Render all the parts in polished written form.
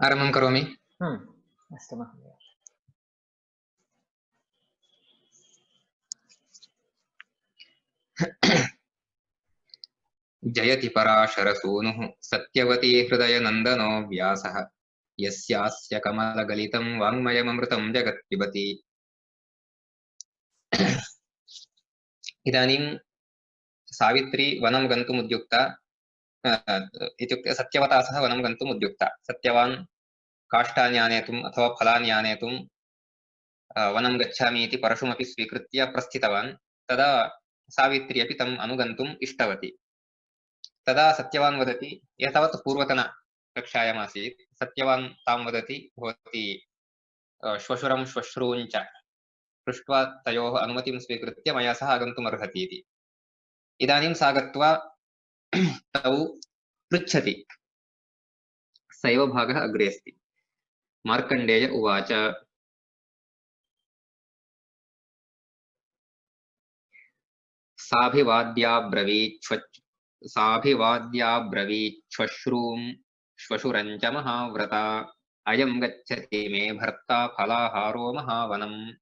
आरम्भं करोमि। अस्तु महोदय। जयति पराशरसूनुः सत्यवती हृदयनन्दनो व्यासः यस्यास्य कमलगलितं वाङ्मयममृतं जगत् पिबति। इदानीं सावित्री वनं गन्तुम् उद्युक्ता, इत्युक्ते सत्यवता सह वनं गन्तुम् उद्युक्ता। सत्यवान् काष्ठानि आनेतुम् अथवा फलानि आनेतुं वनं गच्छामि इति परशुमपि स्वीकृत्य प्रस्थितवान्। तदा सावित्री अपि तम् अनुगन्तुम् इष्टवती। तदा सत्यवान् वदति, एतावत् पूर्वतनकक्षायाम् आसीत्, सत्यवान् तां वदति, भवती श्वशुरं श्वश्रूञ्च पृष्ट्वा तयोः अनुमतिं स्वीकृत्य मया सह आगन्तुम् अर्हति इति। इदानीं सा गत्वा तौ पृच्छति। स एव भागः अग्रे अस्ति। मार्कण्डेय उवाच साभिवाद्याब्रवीच्छ्वश्रूं श्वशुरं च महाव्रता अयं गच्छति मे भर्ता फलाहारो महावनम्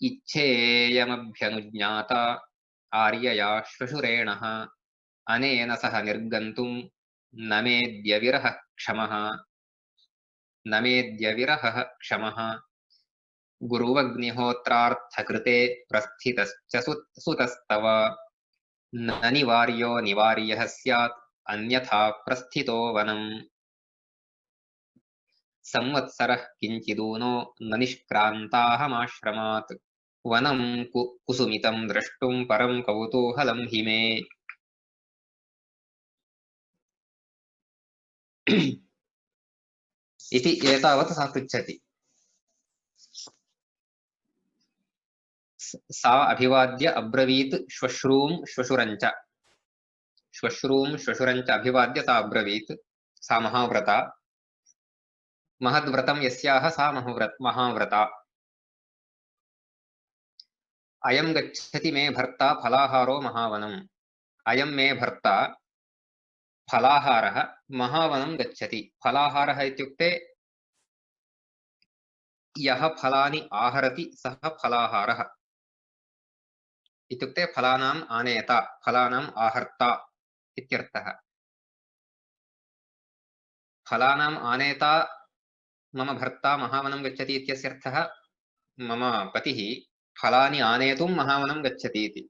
इच्छेयमभ्यनुज्ञाता आर्यया श्वशुरेणः अनेन सह निर्गन्तुं न मेद्य विरहः क्षमः गुरुवग्निहोत्रार्थकृते प्रस्थितश्च सुतस्तव न निवार्यो निवार्यः स्यात् अन्यथा प्रस्थितो वनम् संवत्सरः किञ्चिदूनो न निष्क्रान्ताहमाश्रमात् वनं कुसुमितं द्रष्टुं परं कौतूहलं हि मे। इति एतावत् सा पृच्छति। सा अभिवाद्य अब्रवीत् श्वश्रूं श्वशुरञ्च अभिवाद्य सा अब्रवीत्, सा महाव्रता, महद्व्रतं यस्याः सा महाव्रता। अयं गच्छति मे भर्ता फलाहारो महावनम्, अयं मे भर्ता फलाहारः महावनं गच्छति। फलाहारः इत्युक्ते यः फलानि आहरति सः फलाहारः इत्युक्ते फलानाम् आनेता, फलानाम् आहर्ता इत्यर्थः। फलानाम् आनेता मम भर्ता महावनं गच्छति इत्यस्य अर्थः मम पतिः फलानि आनेतुं महावनं गच्छति इति,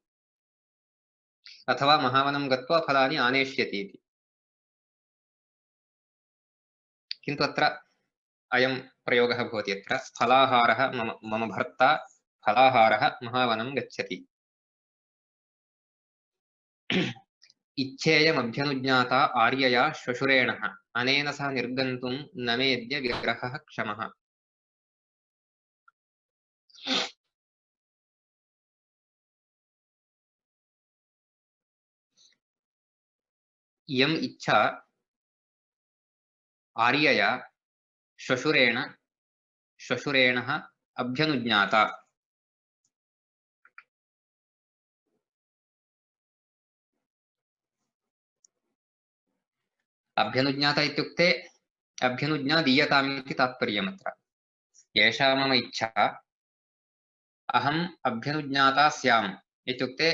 अथवा महावनं गत्वा फलानि आनेष्यति इति। किन्तु अत्र अयं प्रयोगः भवति। अत्र फलाहारः मम भर्ता फलाहारः महावनं गच्छति। इच्छेयमभ्यनुज्ञाता आर्यया श्वशुरेणः अनेन सह निर्गन्तुं न मेद्य विरहः क्षमः। इयम् इच्छा आर्यया श्वशुरेणः अभ्यनुज्ञाता। अभ्यनुज्ञाता इत्युक्ते अभ्यनुज्ञा दीयताम् इति तात्पर्यम्। अत्र एषा मम इच्छा, अहम् अभ्यनुज्ञाता स्याम् इत्युक्ते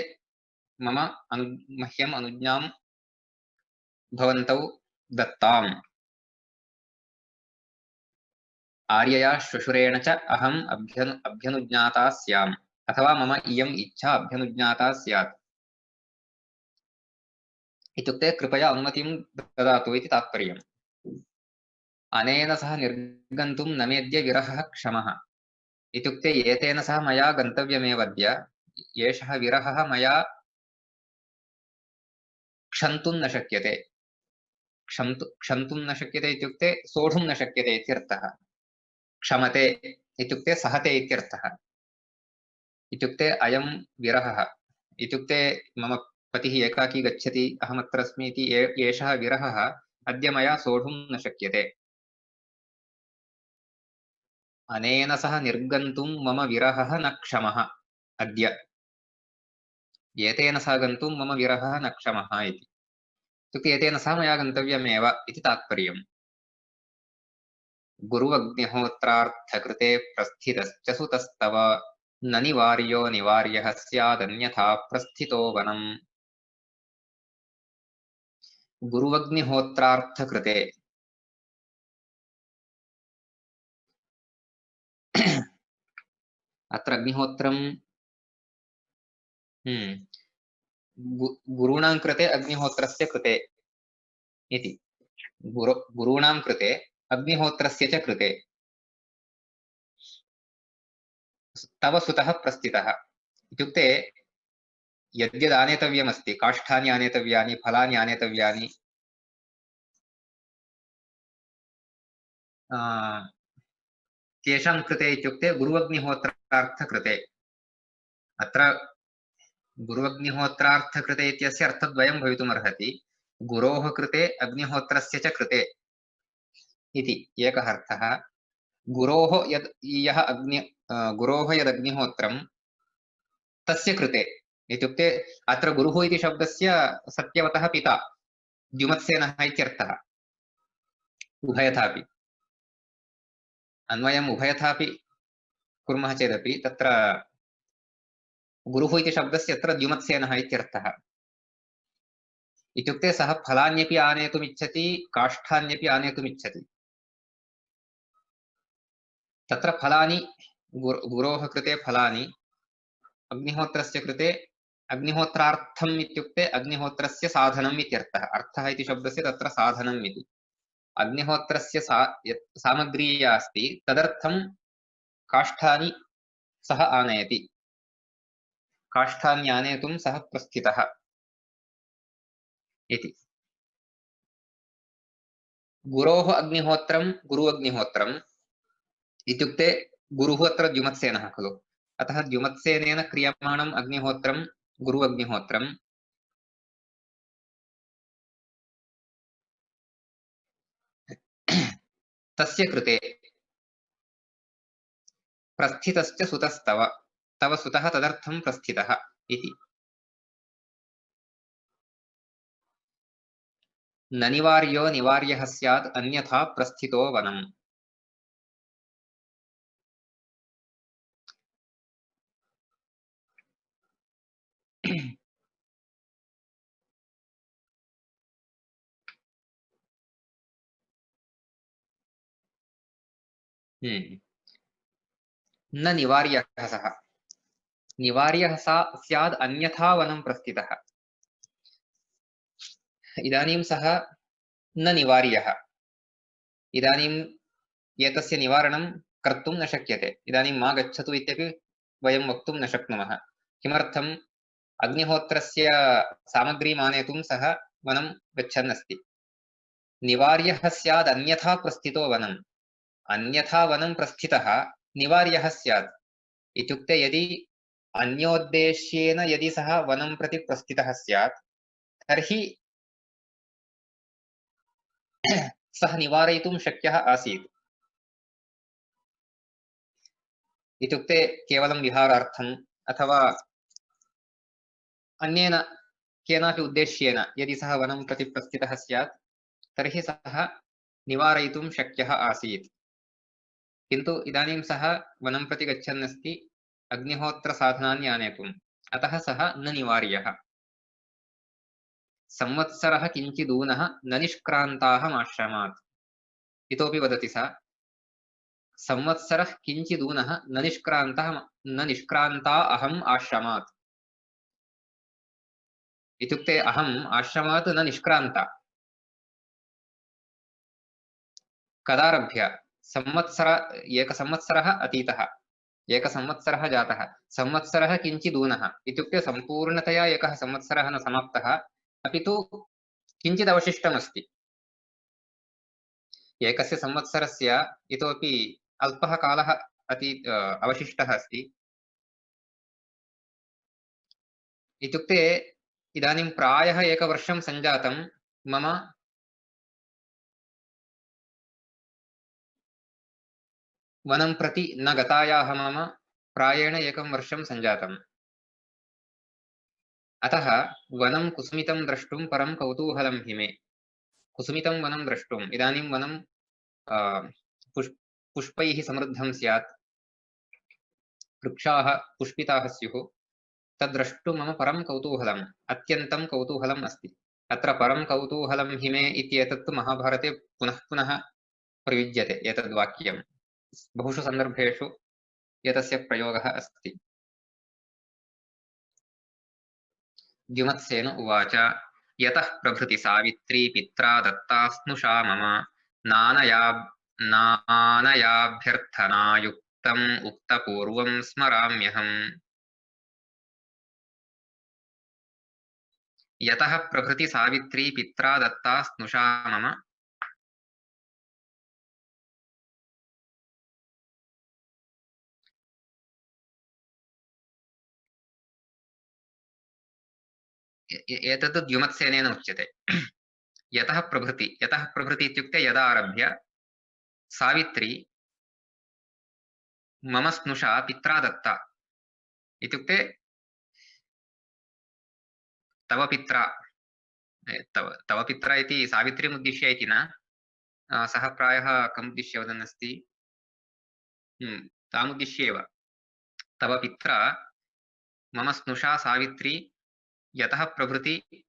मह्यम् अनुज्ञां भवन्तौ दत्ताम्। आर्यया श्वशुरेण च अहम् अभ्यनुज्ञाता स्याम्, अथवा मम इयम् इच्छा अभ्यनुज्ञाता स्यात् इत्युक्ते कृपया अनुमतिं ददातु इति तात्पर्यम्। अनेन सह निर्गन्तुं न मेद्य विरहः क्षमः इत्युक्ते एतेन सह मया गन्तव्यमेव अद्य। एषः विरहः मया क्षन्तुं न शक्यते। क्षन्तुं न शक्यते इत्युक्ते सोढुं न शक्यते इत्यर्थः। क्षमते इत्युक्ते सहते इत्यर्थः। इत्युक्ते अयं विरहः इत्युक्ते मम पतिः एकाकी गच्छति, अहमत्र अस्मि इति एषः विरहः अद्य मया सोढुं न शक्यते। अनेन सह निर्गन्तुं मम विरहः न क्षमः अद्य। एतेन सह गन्तुं मम विरहः न क्षमः इति। इत्युक्ते एतेन सह मया गन्तव्यमेव इति तात्पर्यम्। गुरुवग्निहोत्रार्थकृते प्रस्थितश्च सुतस्तव न निवार्यो निवार्यः स्यादन्यथा प्रस्थितो वनम्। गुरुवग्निहोत्रार्थकृते अत्र अग्निहोत्रं गुरूणां कृते अग्निहोत्रस्य कृते इति। गुरूणां कृते अग्निहोत्रस्य च कृते तव सुतः प्रस्थितः इत्युक्ते यद्यदानेतव्यमस्ति काष्ठानि आनेतव्यानि फलानि आनेतव्यानि तेषां कृते इत्युक्ते गुरुवग्निहोत्रार्थकृते। अत्र गुरुवग्निहोत्रार्थकृते इत्यस्य अर्थद्वयं भवितुमर्हति। गुरोः कृते अग्निहोत्रस्य च कृते इति एकः अर्थः। गुरोः यदग्निहोत्रं तस्य कृते इत्युक्ते अत्र गुरुः इति शब्दस्य सत्यवतः पिता द्युमत्सेनः इत्यर्थः। उभयथापि अन्वयम् उभयथापि कुर्मः चेदपि तत्र गुरुः इति शब्दस्य अत्र द्युमत्सेनः इत्यर्थः। इत्युक्ते सः फलान्यपि आनेतुमिच्छति काष्ठान्यपि आनेतुमिच्छति। तत्र फलानि गुरोः कृते फलानि, अग्निहोत्रस्य कृते अग्निहोत्रार्थम् इत्युक्ते अग्निहोत्रस्य साधनम् इत्यर्थः। अर्थः इति शब्दस्य तत्र साधनम् इति। अग्निहोत्रस्य सामग्री या अस्ति तदर्थं काष्ठानि सः आनयति। काष्ठानि आनेतुं सः प्रस्थितः इति। गुरोः अग्निहोत्रं गुरु अग्निहोत्रम् इत्युक्ते गुरुः अत्र द्युमत्सेनः खलु, अतः द्युमत्सेनेन क्रियमाणम् अग्निहोत्रं गुरु अग्निहोत्रं। तस्य कृते प्रस्थितश्च सुतस्तव, तव सुतः तदर्थं प्रस्थितः इति। न निवार्यो निवार्यः स्यात् अन्यथा प्रस्थितो वनम्। न निवार्यः सः, निवार्यः स्याद् अन्यथा वनं प्रस्थितः। इदानीं सः न निवार्यः, इदानीं एतस्य निवारणं कर्तुं न शक्यते। इदानीं मा गच्छतु इत्यपि वयं वक्तुं न शक्नुमः। किमर्थम्? अग्निहोत्रस्य सामग्रीम् आनेतुं सः वनं गच्छन् अस्ति। निवार्यः स्याद् अन्यथा प्रस्थितो वनम्। अन्यथा वनं प्रस्थितः निवार्यः स्यात् इत्युक्ते यदि अन्योद्देश्येन यदि सः वनं प्रति प्रस्थितः स्यात् तर्हि सः निवारयितुं शक्यः आसीत्। इत्युक्ते केवलं विहारार्थम् अथवा अन्येन केनापि उद्देश्येन यदि सः वनं प्रति प्रस्थितः स्यात् तर्हि सः निवारयितुं शक्यः आसीत्। किन्तु इदानीं सः वनं प्रति गच्छन् अस्ति अग्निहोत्रसाधनानि आनेतुम्, अतः सः न निवार्यः। संवत्सरः किञ्चिदूनः न निष्क्रान्ताहमाश्रमात् इतोपि वदति सा। संवत्सरः किञ्चिदूनः न निष्क्रान्ता अहम् आश्रमात् इत्युक्ते अहम् आश्रमात् न निष्क्रान्ता। कदारभ्य? एकसंवत्सरः अतीतः, एकसंवत्सरः जातः, संवत्सरः किञ्चिदूनः इत्युक्ते सम्पूर्णतया एकः संवत्सरः न समाप्तः, अपि तु किञ्चिदवशिष्टमस्ति। एकस्य संवत्सरस्य इतोपि अल्पः कालः अवशिष्टः अस्ति। इत्युक्ते इदानीं प्रायः एकवर्षं सञ्जातं मम वनं प्रति न गतायाः मम प्रायेण एकं वर्षं सञ्जातम्। अतः वनं कुसुमितं द्रष्टुं परं कौतूहलं हि मे। कुसुमितं वनं द्रष्टुम्, इदानीं वनं पुष्पैः समृद्धं स्यात्, वृक्षाः पुष्पिताः स्युः, तद्द्रष्टुं मम परं कौतूहलम्, अत्यन्तं कौतूहलम् अस्ति। अत्र परं कौतूहलं हि मे इत्येतत्तु महाभारते पुनः पुनः प्रयुज्यते एतद्वाक्यं। बहुषु सन्दर्भेषु एतस्य प्रयोगः अस्ति। द्युमत्सेन उवाच यतः प्रभृति सावित्री पित्रा दत्ता स्नुषा मम नानयाभ्यर्थनायुक्तम् उक्तपूर्वं स्मराम्यहम्। यतः प्रभृति सावित्री पित्रा दत्ता स्नुषा मम एतत् द्युमत्सेनेन उच्यते। यतः प्रभृति इत्युक्ते यदा आरभ्य सावित्री मम स्नुषा पित्रा दत्ता इत्युक्ते तव पित्रा तव पित्रा इति सावित्रीम् उद्दिश्य इति न, सः प्रायः कमुद्दिश्य वदन् अस्ति, तामुद्दिश्य एव। तव पित्रा मम स्नुषा सावित्री यतः प्रभृति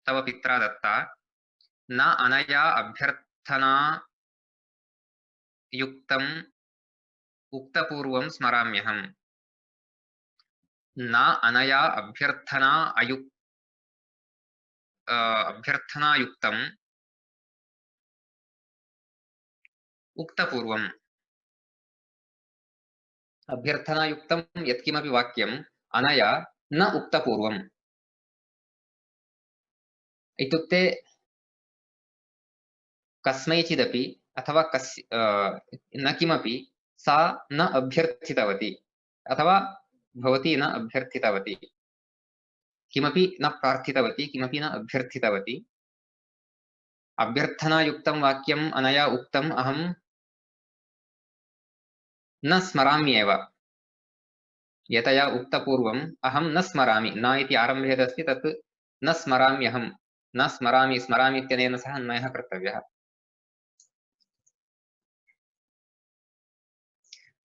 तव पित्रा दत्ता न अनया अभ्यर्थना युक्तम् उक्तपूर्वं स्मराम्यहम्। न अनया अभ्यर्थनायुक्तम् उक्तपूर्वम्। अभ्यर्थनायुक्तं यत्किमपि वाक्यम् अनया न उक्तपूर्वम् इत्युक्ते कस्मैचिदपि अथवा न किमपि सा न अभ्यर्थितवती अथवा भवती न अभ्यर्थितवती, किमपि न प्रार्थितवती, किमपि न अभ्यर्थितवती। अभ्यर्थनायुक्तं वाक्यम् अनया उक्तम् अहं न स्मराम्येव। यतया उक्तपूर्वम् अहं न स्मरामि, न इति आरम्भे यदस्ति तत् न स्मराम्यहं, न स्मरामि, स्मरामि इत्यनेन सह अन्वयः कर्तव्यः।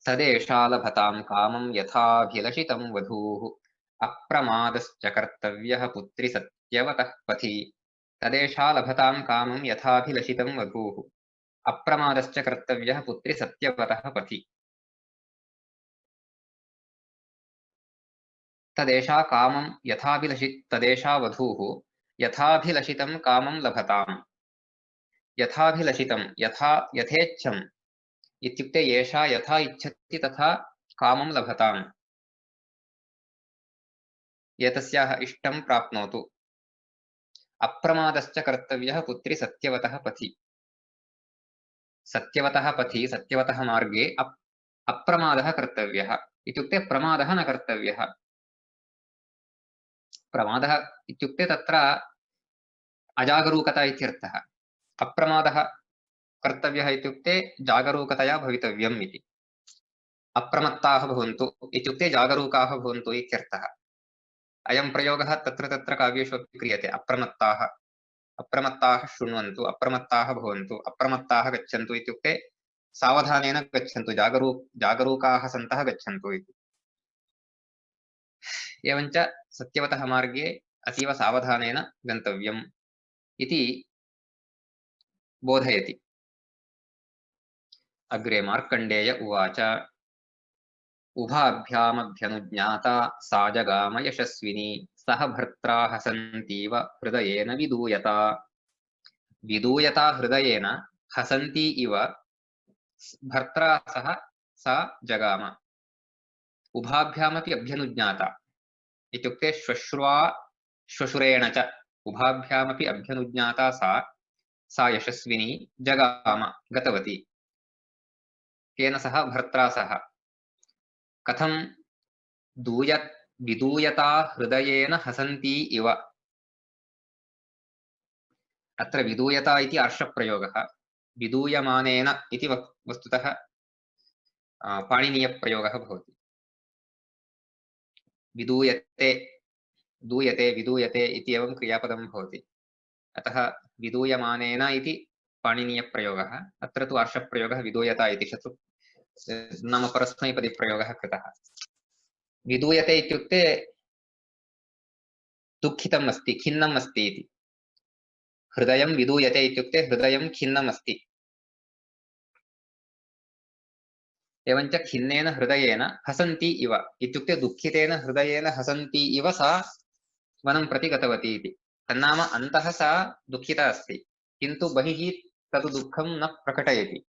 तदेषा लभतां कामं यथाभिलषितं वधूः, अप्रमादश्च कर्तव्यः पुत्रि सत्यवतः पथि। तदेषा लभतां कामं यथाभिलषितं वधूः, अप्रमादश्च कर्तव्यः पुत्रि सत्यवतः पथि। तदेषा कामं तदेषा वधूः यथाभिलषितं कामं लभताम्। यथाभिलषितं यथेच्छम् इत्युक्ते एषा यथा इच्छति तथा कामं लभताम्, एतस्याः इष्टं प्राप्नोतु। अप्रमादश्च कर्तव्यः पुत्रि सत्यवतः पथि। सत्यवतः पथि, सत्यवतः मार्गे अप्रमादः कर्तव्यः इत्युक्ते प्रमादः न कर्तव्यः। प्रमादः इत्युक्ते तत्र अजागरूकता इत्यर्थः। अप्रमादः कर्तव्यः इत्युक्ते जागरूकतया भवितव्यम् इति। अप्रमत्ताः भवन्तु इत्युक्ते जागरूकाः भवन्तु इत्यर्थः। अयं प्रयोगः तत्र तत्र काव्येषु अपि क्रियते। अप्रमत्ताः शृण्वन्तु, अप्रमत्ताः भवन्तु, अप्रमत्ताः गच्छन्तु इत्युक्ते सावधानेन गच्छन्तु, जागरूकाः सन्तः गच्छन्तु इति। एवञ्च सत्यवतः मार्गे अतीव सावधानेन गन्तव्यम् इति बोधयति। अग्रे मार्कण्डेय उवाच उभाभ्यामभ्यनुज्ञाता सा जगाम यशस्विनी, सह भर्त्रा हसन्तीव हृदयेन विदूयता। विदूयता हृदयेन हसन्ती इव भर्त्रा सह सा जगाम। उभाभ्यामपि अभ्यनुज्ञाता इत्युक्ते श्वश्रुवा श्वशुरेण च उभाभ्यामपि अभ्यनुज्ञाता सा यशस्विनी जगाम गतवती। केन सह? भर्त्रा सह। कथं? विदूयता हृदयेन हसन्ती इव। अत्र विदूयता इति आर्षप्रयोगः, विदूयमानेन इति वस्तुतः पाणिनीयप्रयोगः भवति। विदूयते, दूयते, विदूयते इति एवं क्रियापदं भवति। अतः विदूयमानेन इति पाणिनीयप्रयोगः अत्र तु आर्षप्रयोगः विधूयता इति शत्रु नाम परस्मैपदिप्रयोगः कृतः विधूयते इत्युक्ते दुःखितम् अस्ति खिन्नम् अस्ति इति हृदयं विधूयते इत्युक्ते हृदयं खिन्नम् अस्ति एवञ्च खिन्नेन हृदयेन हसन्ति इव इत्युक्ते दुःखितेन हृदयेन हसन्ति इव सा वनं प्रति गतवती इति तन्नाम अन्तः सा दुःखिता अस्ति किन्तु बहिः तद् दुःखं न प्रकटयति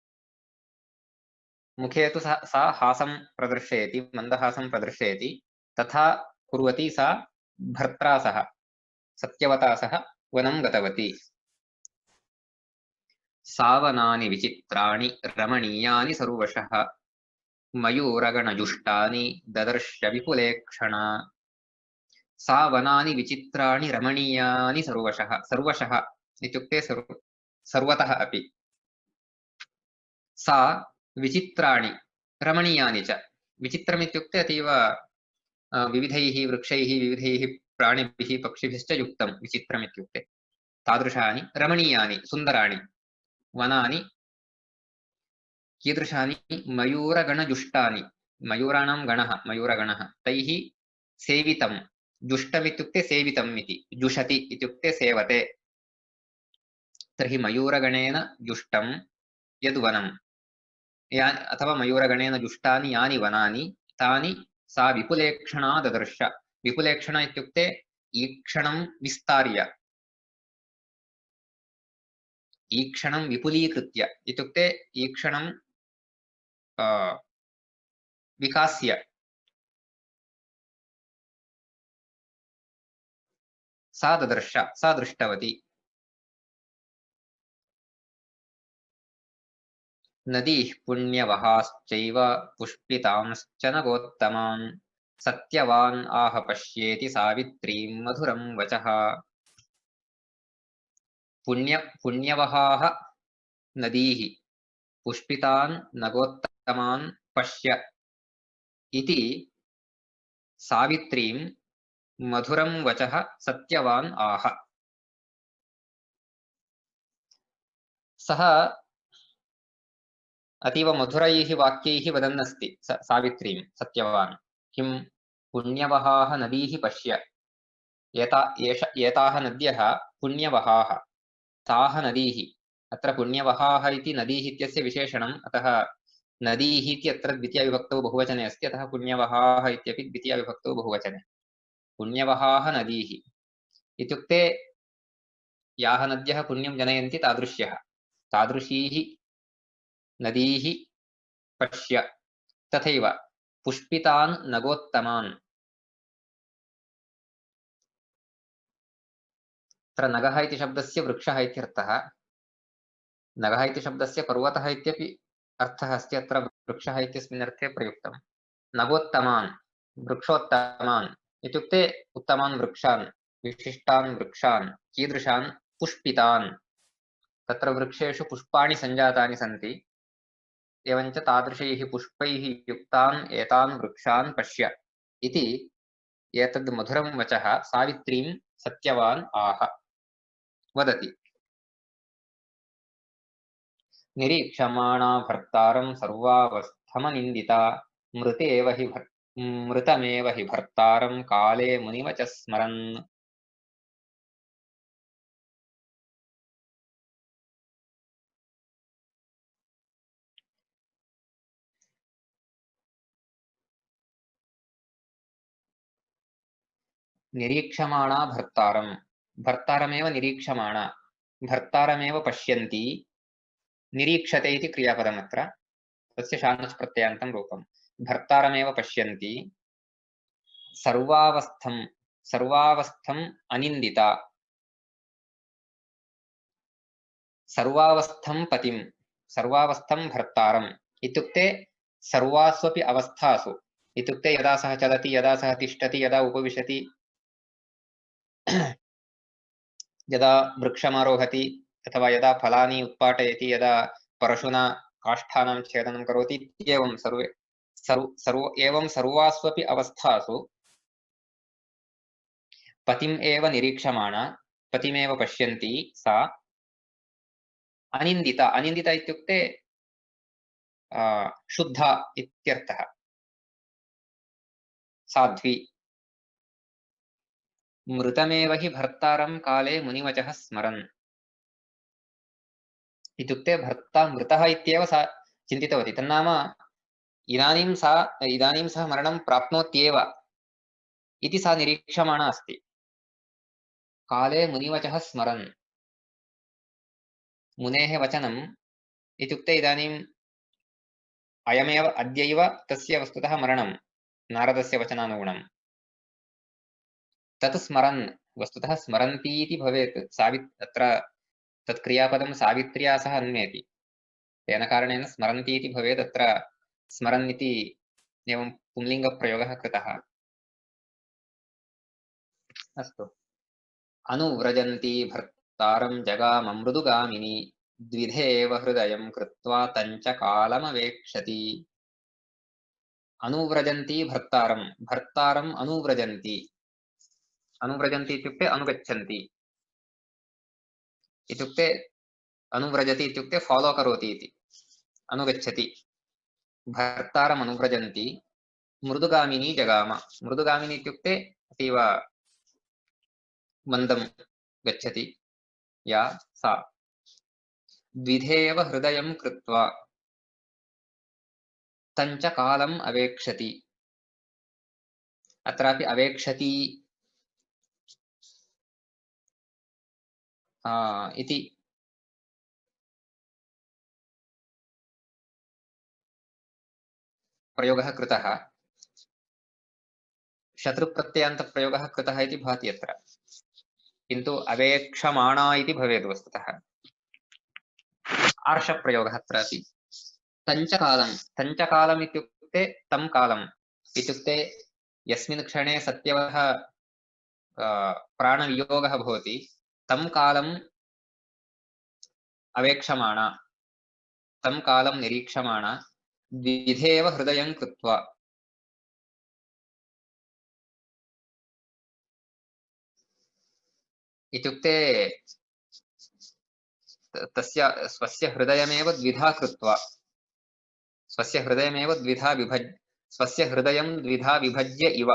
मुखे तु सा हासं प्रदर्शयति मन्दहासं प्रदर्शयति तथा कुर्वती सा भर्त्रा सह सत्यवता सह वनं गतवती सावनानि विचित्राणि रमणीयानि सर्वशः मयूरगणजुष्टानि ददर्श विपुलेक्षणा सा वनानि विचित्राणि रमणीयानि सर्वशः सर्वशः इत्युक्ते सर्वतः अपि सा विचित्राणि रमणीयानि च विचित्रमित्युक्ते अतीव विविधैः वृक्षैः विविधैः प्राणिभिः पक्षिभिश्च युक्तं विचित्रमित्युक्ते तादृशानि रमणीयानि सुन्दराणि वनानि कीदृशानि मयूरगणजुष्टानि मयूराणां गणः मयूरगणः तैः सेवितं जुष्टमित्युक्ते सेवितम् इति जुषति इत्युक्ते सेवते तर्हि मयूरगणेन जुष्टं यद्वनं अथवा मयूरगणेन जुष्टानि यानि वनानि तानि सा विपुलेक्षणा ददर्श विपुलेक्षणा इत्युक्ते ईक्षणं विस्तार्य ईक्षणं विपुलीकृत्य इत्युक्ते ईक्षणं विकास्य सा ददर्श सा दृष्टवती नदीः पुण्यवहाश्चैव पुष्पितांश्च नगोत्तमान् सत्यवान् आह पश्येति सावित्रीं मधुरं वचः पुण्यवहाः नदीः पुष्पितान् नगोत्तमान् पश्य इति सावित्रीं मधुरं वचः सत्यवान् आह सः अतीव मधुरैः वाक्यैः वदन्नस्ति सावित्रीं सत्यवान् किं पुण्यवहाः नदीः पश्य एताः नद्यः पुण्यवहाः ताः नदीः अत्र पुण्यवहाः इति नदीः इत्यस्य विशेषणम् अतः नदीः इति अत्र द्वितीयाविभक्तौ बहुवचने अस्ति अतः पुण्यवहाः इत्यपि द्वितीयाविभक्तौ बहुवचने पुण्यवहाः नदीः इत्युक्ते याः नद्यः पुण्यं जनयन्ति तादृशीः नदीः पश्य तथैव पुष्पितान् नगोत्तमान् अत्र नगः इति शब्दस्य वृक्षः इत्यर्थः नगः इति शब्दस्य पर्वतः इत्यपि अर्थः अस्ति अत्र वृक्षः इत्यस्मिन् अर्थे प्रयुक्तं नगोत्तमान् वृक्षोत्तमान् इत्युक्ते उत्तमान् वृक्षान् विशिष्टान् वृक्षान् कीदृशान् पुष्पितान् तत्र वृक्षेषु पुष्पाणि सञ्जातानि सन्ति एवञ्च तादृशैः पुष्पैः युक्तान् एतान् वृक्षान् पश्य इति एतद् मधुरं वचः सावित्रीं सत्यवान् आह वदति निरीक्षमाणा भर्तारं सर्वावस्थमनिन्दिता मृतमेव हि भर्तारं काले मुनिवच स्मरन् निरीक्षमाणा भर्तारमेव निरीक्षमाणा भर्तारमेव पश्यन्ति निरीक्षते इति क्रियापदमत्र तस्य शानच् प्रत्ययान्तं रूपं भर्तारमेव पश्यन्ति सर्वावस्थम् अनिन्दिता सर्वावस्थं पतिं सर्वावस्थं भर्तारम् इत्युक्ते सर्वास्वपि अवस्थासु इत्युक्ते यदा सः चलति यदा सः तिष्ठति यदा उपविशति यदा वृक्षमारोहति अथवा यदा फलानि उत्पाटयति यदा परशुना काष्ठानां छेदनं करोति इत्येवं एवं सर्वास्वपि अवस्थासु पतिम् एव निरीक्षमाणा पतिमेव पश्यन्ति सा अनिन्दिता अनिन्दिता इत्युक्ते शुद्धा इत्यर्थः, साध्वी। मृतमेव हि भर्तारं काले मुनिवचः स्मरन् इत्युक्ते भर्ता मृतः इत्येव सा चिन्तितवती। तन्नाम इदानीं सः मरणं प्राप्नोत्येव इति सा निरीक्षमाणा अस्ति। काले मुनिवचः स्मरन्, मुनेः वचनम् इत्युक्ते इदानीम् अयमेव अद्यैव तस्य वस्तुतः मरणं नारदस्य वचनानुगुणं। तत् स्मरन्, वस्तुतः स्मरन्ती इति भवेत्। अत्र तत् क्रियापदं सावित्र्या सह अन्वेति, तेन कारणेन स्मरन्ती इति भवेत्। अत्र स्मरन् इति एवं पुंलिङ्गप्रयोगः कृतः। अस्तु। अनुव्रजन्ती भर्तारं जगाममृदुगामिनी द्विधेव हृदयं कृत्वा तञ्च कालमवेक्षति। अनुव्रजन्ती भर्तारं, भर्तारम् अनुव्रजन्ती, अनुव्रजन्ती इत्युक्ते अनुगच्छन्ति इत्युक्ते, अनुव्रजति इत्युक्ते फालो करोति इति, अनुगच्छति। भर्तारम् अनुव्रजन्ती मृदुगामिनी जगाम, मृदुगामिनी इत्युक्ते अतीव मन्दं गच्छति या सा। द्विधेव हृदयं कृत्वा तञ्च कालम् अवेक्षति, अत्रापि अवेक्षति इति प्रयोगः कृतः। शत्रुप्रत्ययान्तप्रयोगः कृतः इति भाति अत्र, किन्तु अवेक्षमाणा इति भवेत् वस्तुतः। आर्षप्रयोगः अत्रापि। तञ्चकालं, तञ्चकालम् इत्युक्ते तं कालम् इत्युक्ते यस्मिन् क्षणे सत्यवः प्राणवियोगः भवति तं कालम् अवेक्षमाणा, तं कालं निरीक्षमाणा द्विधेव हृदयं कृत्वा। इत्युक्ते तस्य स्वस्य हृदयमेव द्विधा कृत्वा, स्वस्य हृदयमेव द्विधा स्वस्य हृदयं द्विधा विभज्य इव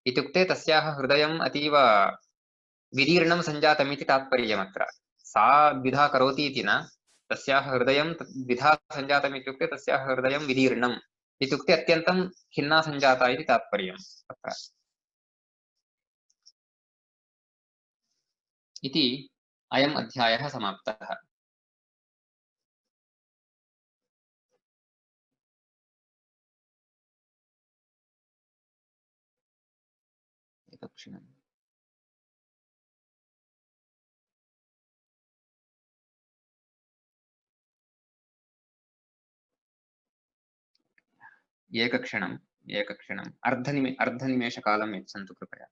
इत्युक्ते तस्याः हृदयम् अतीव विदीर्णं सञ्जातमिति तात्पर्यमत्र। सा द्विधा करोति इति न, तस्याः हृदयं द्विधा सञ्जातम् इत्युक्ते तस्याः हृदयं विदीर्णम् इत्युक्ते अत्यन्तं खिन्ना सञ्जाता इति तात्पर्यम् अत्र। इति अयम् अध्यायः समाप्तः। एकक्षणम्। एकक्षणम्, एकक्षणम्, अर्धनिमेषकालं यच्छन्तु कृपया।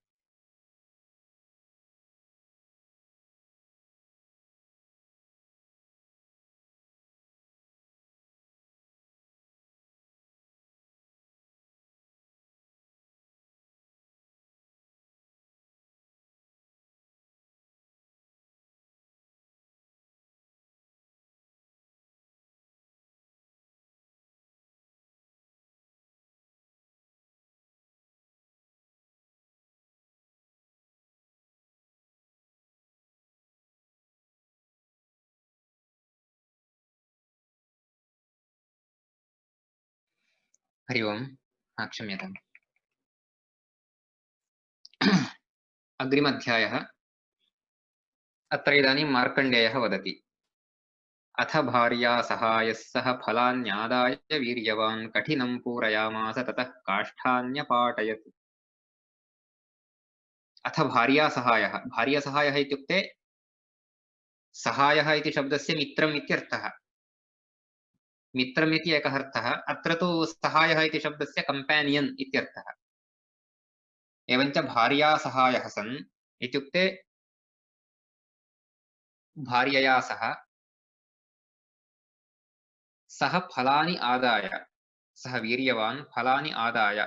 हरि ओम्। क्षम्यताम्। अग्रिमध्यायः। अत्र इदानीं मार्कण्डेयः वदति, अथ भार्या सहायः सह फलान्यादाय वीर्यवान् कठिनं पूरयामास ततः काष्ठान्यपाटयत्। अथ भार्या सहायः, भार्या सहायः इत्युक्ते सहायः इति शब्दस्य मित्रम् इत्यर्थः। मित्रम् इति एकः अर्थः, अत्र तु सहायः इति शब्दस्य कम्पेनियन् इत्यर्थः। एवञ्च भार्या सहायः सन् इत्युक्ते भार्यया सह फलानि आदाय, सः वीर्यवान् फलानि आदाय,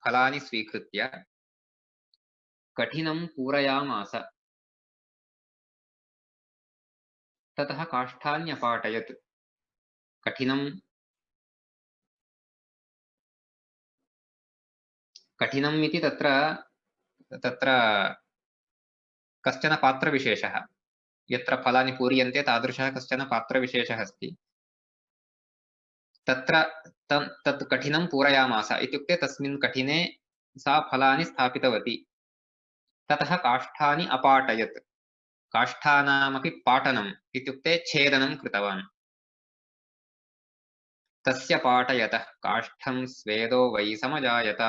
फलानि स्वीकृत्य कठिनं पूरयामास, ततः काष्ठान्यपाटयत् कठिनम् इति तत्र तत्र कश्चन पात्रविशेषः यत्र फलानि पूर्यन्ते तादृशः कश्चन पात्रविशेषः अस्ति तत्र तत् कठिनं पूरयामास इत्युक्ते तस्मिन् कठिने सा फलानि स्थापितवती ततः काष्ठानि अपाटयत् काष्ठानामपि पाटनम् इत्युक्ते छेदनं कृतवान् तस्य पाटयतः काष्ठं स्वेदो वै समजायत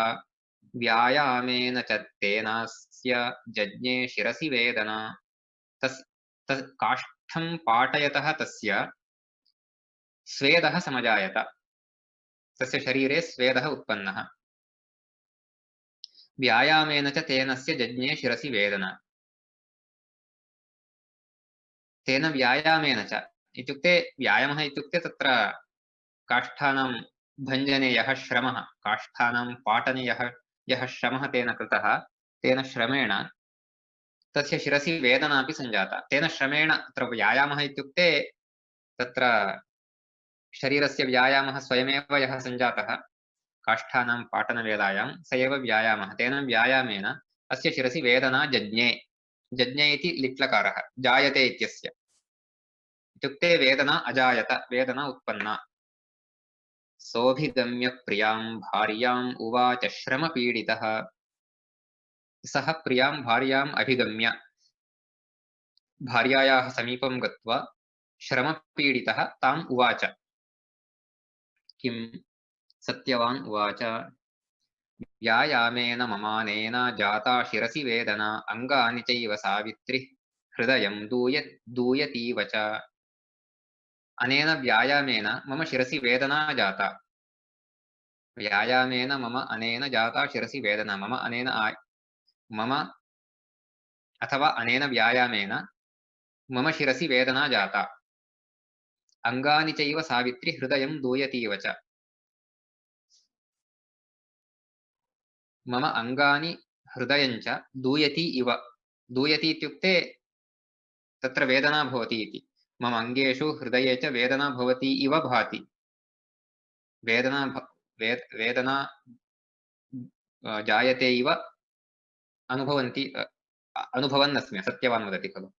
व्यायामेन च तेनास्य जज्ञे शिरसि वेदना काष्ठं पाटयतः तस्य स्वेदः समजायत तस्य शरीरे स्वेदः उत्पन्नः व्यायामेन च तेनस्य जज्ञे शिरसि वेदना तेन व्यायामेन च इत्युक्ते व्यायामः इत्युक्ते तत्र काष्ठानां भञ्जने यः श्रमः काष्ठानां पाटने यः श्रमः तेन कृतः तेन श्रमेण तस्य शिरसि वेदना अपि सञ्जाता तेन श्रमेण अत्र व्यायामः इत्युक्ते तत्र शरीरस्य व्यायामः स्वयमेव यः सञ्जातः काष्ठानां पाटनवेलायां स एव व्यायामः तेन व्यायामेन अस्य शिरसि वेदना जज्ञे जज्ञे इति लिट्लकारः जायते इत्यस्य इत्युक्ते वेदना अजायत वेदना उत्पन्ना सोऽभिगम्य प्रियां भार्याम् उवाच श्रमपीडितः सः प्रियां भार्याम् अभिगम्य भार्यायाः समीपं गत्वा श्रमपीडितः ताम् उवाच किं सत्यवान् उवाच व्यायामेन ममानेन जाता शिरसि वेदना अङ्गानि चैव सावित्रि हृदयं दूयतीव च अनेन व्यायामेन मम शिरसि वेदना जाता व्यायामेन मम अनेन जाता शिरसि वेदना मम अथवा अनेन व्यायामेन मम शिरसि वेदना जाता अङ्गानि चैव सावित्रि हृदयं दूयतीव च मम अङ्गानि हृदयं च दूयति इव दूयति इत्युक्ते तत्र वेदना भवति इति मम अङ्गेषु हृदये च वेदना भवति इव भाति वेदना जायते इव अनुभवन् अस्मि सत्यवान् वदति खलु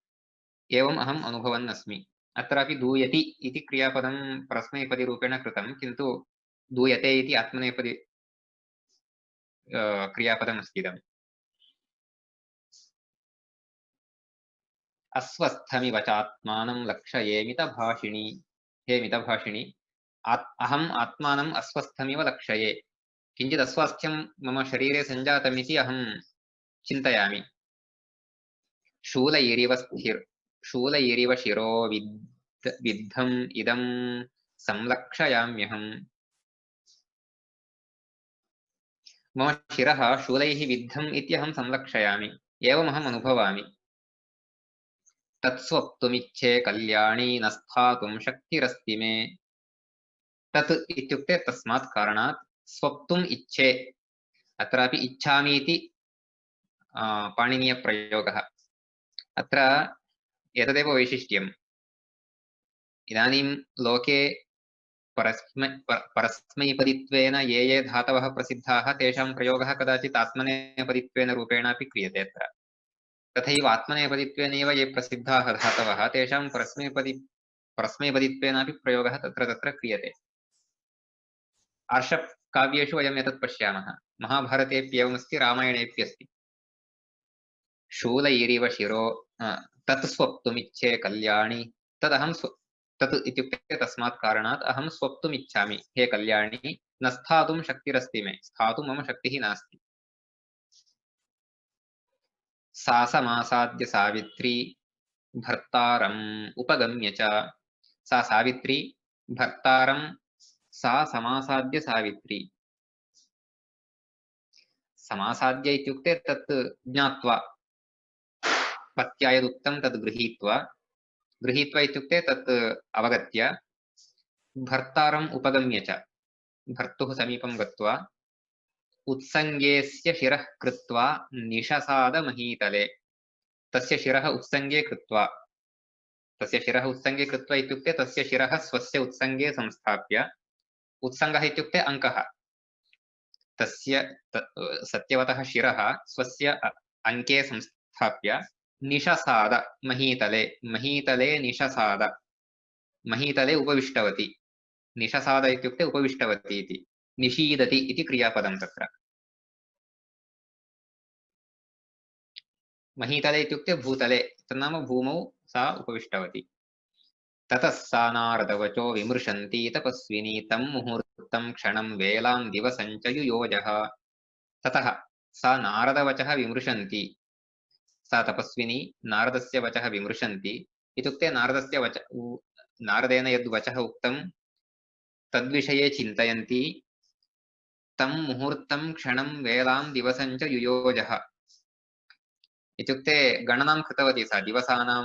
एवम् अहम् अनुभवन् अस्मि अत्रापि दूयति इति क्रियापदं परस्मैपदिरूपेण कृतं किन्तु दूयते इति आत्मनेपदी क्रियापदमस्ति इदम् अस्वस्थमिव चात्मानं लक्षये मितभाषिणी हे मितभाषिणी अहम् आत्मानम् अस्वस्थमिव लक्षये किञ्चित् अस्वास्थ्यं मम शरीरे सञ्जातमिति अहं चिन्तयामि शूलैरिव शिरो विद्धम् इदं संलक्षयाम्यहम् मम शिरः शूलैः विद्धम् इत्यहं संलक्षयामि एवमहम् अनुभवामि तत्स्वप्तुमिच्छे कल्याणी न स्थातुं शक्तिरस्ति मे तत् इत्युक्ते तस्मात् कारणात् स्वप्तुम् इच्छे अत्रापि इच्छामि इति पाणिनीयप्रयोगः अत्र एतदेव वैशिष्ट्यम् इदानीं लोके परस्मैपदित्वेन ये धातवः प्रसिद्धाः तेषां प्रयोगः कदाचित् आत्मनेपदित्वेन रूपेण अपि क्रियते अत्र तथैव आत्मनेपदित्वेनैव ये प्रसिद्धाः धातवः तेषां परस्मैपदित्वेनापि प्रयोगः तत्र क्रियते आर्षकाव्येषु वयम् एतत् पश्यामः महाभारतेऽप्येवमस्ति रामायणेऽप्यस्ति शूलैरिव शिरो तत् स्वप्तुमिच्छे कल्याणी तत् इत्युक्ते तस्मात् कारणात् अहं स्वप्तुमिच्छामि हे कल्याणी न स्थातुं शक्तिरस्ति मे स्थातुं मम शक्तिः नास्ति सा समासाद्य सावित्री भर्तारम् उपगम्य च सा सावित्री भर्तारं सा समासाद्य सावित्री समासाद्य इत्युक्ते तत् ज्ञात्वा पत्या यदुक्तं तद् गृहीत्वा इत्युक्ते तत् अवगत्य भर्तारम् उपगम्य च भर्तुः समीपं गत्वा उत्सङ्गेस्य शिरः कृत्वा निशसाद महीतले तस्य शिरः उत्सङ्गे कृत्वा तस्य शिरः उत्सङ्गे कृत्वा इत्युक्ते तस्य शिरः स्वस्य उत्सङ्गे संस्थाप्य, उत्सङ्गः इत्युक्ते अङ्कः, तस्य सत्यवतः शिरः स्वस्य अङ्के संस्थाप्य निशसाद महीतले, महीतले निशसाद, महीतले उपविष्टवती, निशसाद इत्युक्ते उपविष्टवती इति, निशीदति इति क्रियापदं तत्र। महीतले इत्युक्ते भूतले, तन्नाम भूमौ सा उपविष्टवती। ततः सा नारदवचो विमृशन्ती तपस्विनी तं मुहूर्तं क्षणं वेलां दिवसं च युयोजः। ततः सा नारदवचः विमृशन्ती, सा तपस्विनी नारदस्य वचः विमृशन्ती इत्युक्ते नारदस्य नारदेन यद्वचः उक्तं तद्विषये चिन्तयन्ती, तं मुहूर्तं क्षणं वेलां दिवसं च युयोजः इत्युक्ते गणनां कृतवती सा, दिवसानां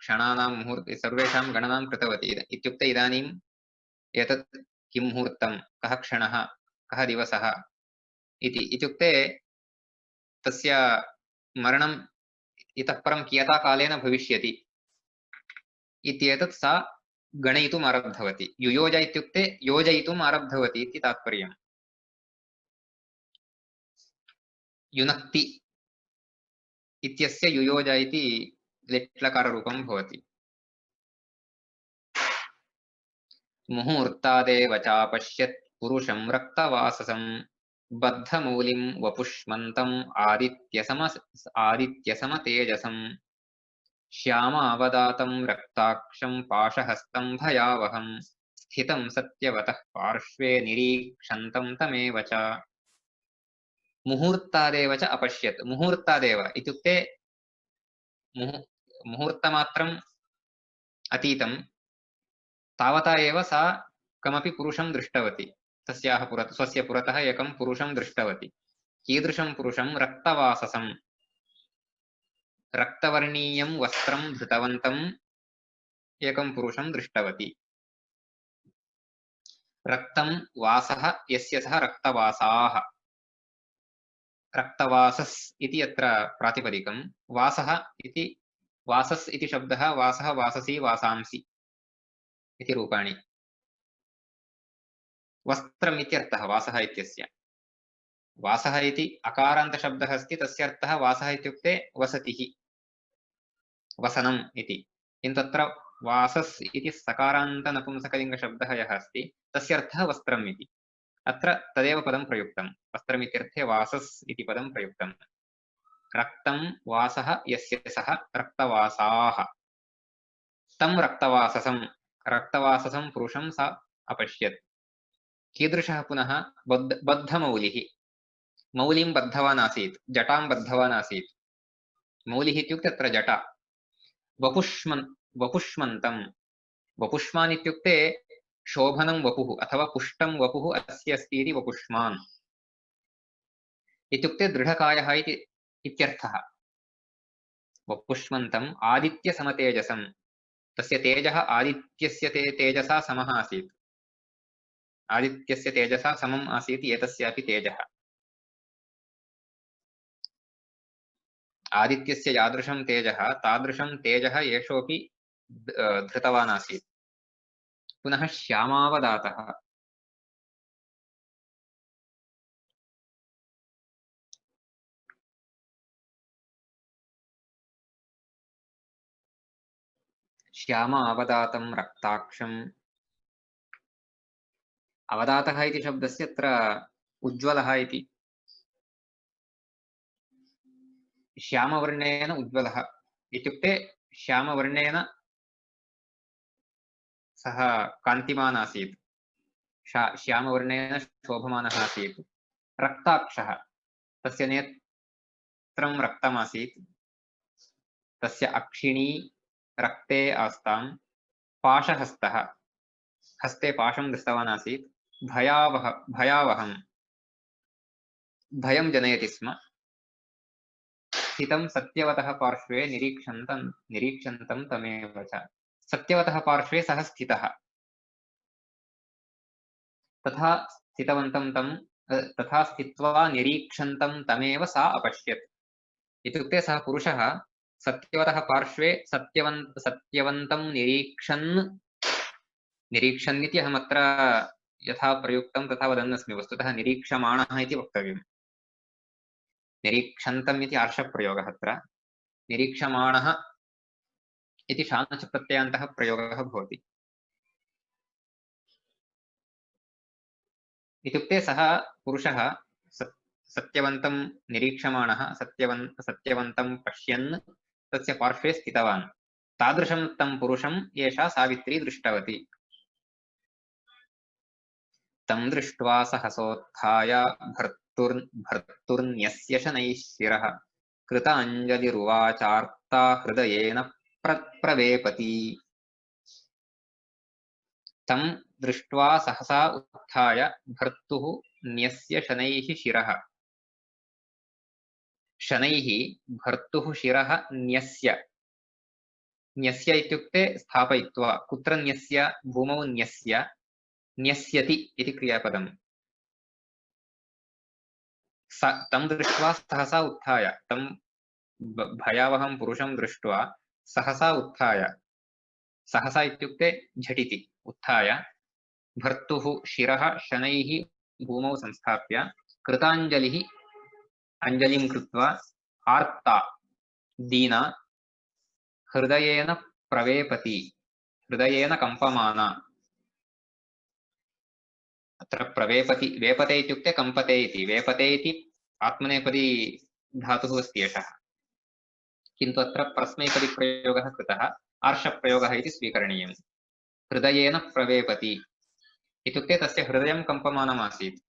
क्षणानां मुहूर्ते सर्वेषां गणनां कृतवती। इत्युक्ते इदानीम् एतत् किं मुहूर्तं, कः क्षणः, कः दिवसः इति, इत्युक्ते तस्य मरणम् इतः परं कियता कालेन भविष्यति इत्येतत् सा गणयितुम् आरब्धवती। युयोज इत्युक्ते योजयितुम् आरब्धवती इति तात्पर्यम्। युनक्ति इत्यस्य युयोज इति लिट्लकाररूपं भवति। मुहूर्तादेव चापश्यत् पुरुषं रक्तवाससं बद्धमूलिं वपुष्मन्तम् आदित्यसमतेजसं श्यामावदातं रक्ताक्षं पाशहस्तं भयावहं स्थितं सत्यवतः पार्श्वे निरीक्षन्तं तमेव च। मुहूर्तादेव च अपश्यत्, मुहूर्तादेव इत्युक्ते मुहूर्तमात्रम् अतीतं तावता एव सा कमपि पुरुषं दृष्टवती, तस्याः स्वस्य पुरतः एकं पुरुषं दृष्टवती। कीदृशं पुरुषं? रक्तवाससं, रक्तवर्णीयं वस्त्रं धृतवन्तम् एकं पुरुषं दृष्टवती। रक्तं वासः यस्य सः रक्तवासाः, रक्तवासस् इति अत्र प्रातिपदिकं, वासः इति वासस् इति शब्दः वासः वाससि वासांसि इति रूपाणि। वस्त्रम् इत्यर्थः वासः इत्यस्य, वासः इति अकारान्तशब्दः अस्ति, तस्य अर्थः वासः इत्युक्ते वसतिः, वसनम् इति। किन्तु अत्र वासस् इति सकारान्तनपुंसकलिङ्गशब्दः यः अस्ति तस्य अर्थः वस्त्रम् इति। अत्र तदेव पदं प्रयुक्तं, वस्त्रमित्यर्थे वासस् इति पदं प्रयुक्तं। रक्तं वासः यस्य सः रक्तवासाः, तं रक्तवाससं, रक्तवाससं पुरुषं सा अपश्यत्। कीदृशः? पुनः बद्धमौलिः, मौलिं बद्धवान् आसीत्, जटां बद्धवान् आसीत्। मौलिः इत्युक्ते अत्र जटा। वपुष्मन्तं, वपुष्मान् इत्युक्ते शोभनं वपुः अथवा पुष्टं वपुः अस्य अस्ति इति वपुष्मान् इत्युक्ते दृढकायः इत्यर्थः। वपुष्मन्तम् आदित्यसमतेजसं, तस्य तेजः आदित्यस्य तेजसा समः आसीत्, आदित्यस्य तेजसा समम् आसीत् एतस्यापि तेजः। आदित्यस्य यादृशं तेजः तादृशं तेजः एषोऽपि धृतवान् आसीत्। पुनः श्यामावदातः, श्याम अवदातं रक्ताक्षम्, अवदातः इति शब्दस्य अत्र उज्ज्वलः इति, श्यामवर्णेन उज्ज्वलः इत्युक्ते श्यामवर्णेन सः कान्तिमान् आसीत्, श्यामवर्णेन शोभमानः आसीत्। रक्ताक्षः, तस्य नेत्रं रक्तमासीत्, तस्य अक्षिणी रक्ते आस्तां। पाशहस्तः, हस्ते पाशं धृतवान् आसीत्। भयावहं, भयं जनयति स्म। स्थितं सत्यवतः पार्श्वे निरीक्षन्तं तमेव च, सत्यवतः पार्श्वे सः स्थितः, तथा स्थितवन्तं तं तथा स्थित्वा निरीक्षन्तं तमेव सा अपश्यत्। इत्युक्ते सः पुरुषः सत्यवतः पार्श्वे सत्यवन्तं निरीक्षन् इति अहमत्र यथा प्रयुक्तं तथा वदन्नस्मि। वस्तुतः निरीक्षमाणः इति वक्तव्यम्। निरीक्षन्तम् इति आर्षप्रयोगः अत्र। निरीक्षमाणः इति शानच प्रत्ययान्तः प्रयोगः भवति। इत्युक्ते सः पुरुषः सत्यवन्तं निरीक्षमाणः सत्यवन्तं पश्यन् तस्य पार्श्वे स्थितवान्। तादृशं तं पुरुषं एषा सावित्री दृष्टवती। तं दृष्ट्वा सहसोत्थाय भर्तुर्न्यस्य शनैः शिरः कृताञ्जलिरुवाचार्ता हृदयेन प्रवेपति। तं दृष्ट्वा सहसा उत्थाय भर्तुः न्यस्य शनैः शिरः। शनैः भर्तुः शिरः न्यस्य। न्यस्य इत्युक्ते स्थापयित्वा। कुत्र न्यस्य? भूमौ न्यस्य। न्यस्यति इति क्रियापदम्। तं दृष्ट्वा सहसा उत्थाय। तं भयावहं पुरुषं दृष्ट्वा सहसा उत्थाय। सहसा इत्युक्ते झटिति उत्थाय भर्तुः शिरः शनैः भूमौ संस्थाप्य कृताञ्जलिः अञ्जलिं कृत्वा आर्ता दीना हृदयेन प्रवेपति हृदयेन कम्पमाना। अत्र प्रवेपति वेपते इत्युक्ते कम्पते इति। वेपते इति आत्मनेपदी धातुः अस्ति एषः, किन्तु अत्र परस्मैपदी प्रयोगः कृतः, आर्षप्रयोगः इति स्वीकरणीयम्। हृदयेन प्रवेपति इत्युक्ते तस्य हृदयं कम्पमानमासीत्।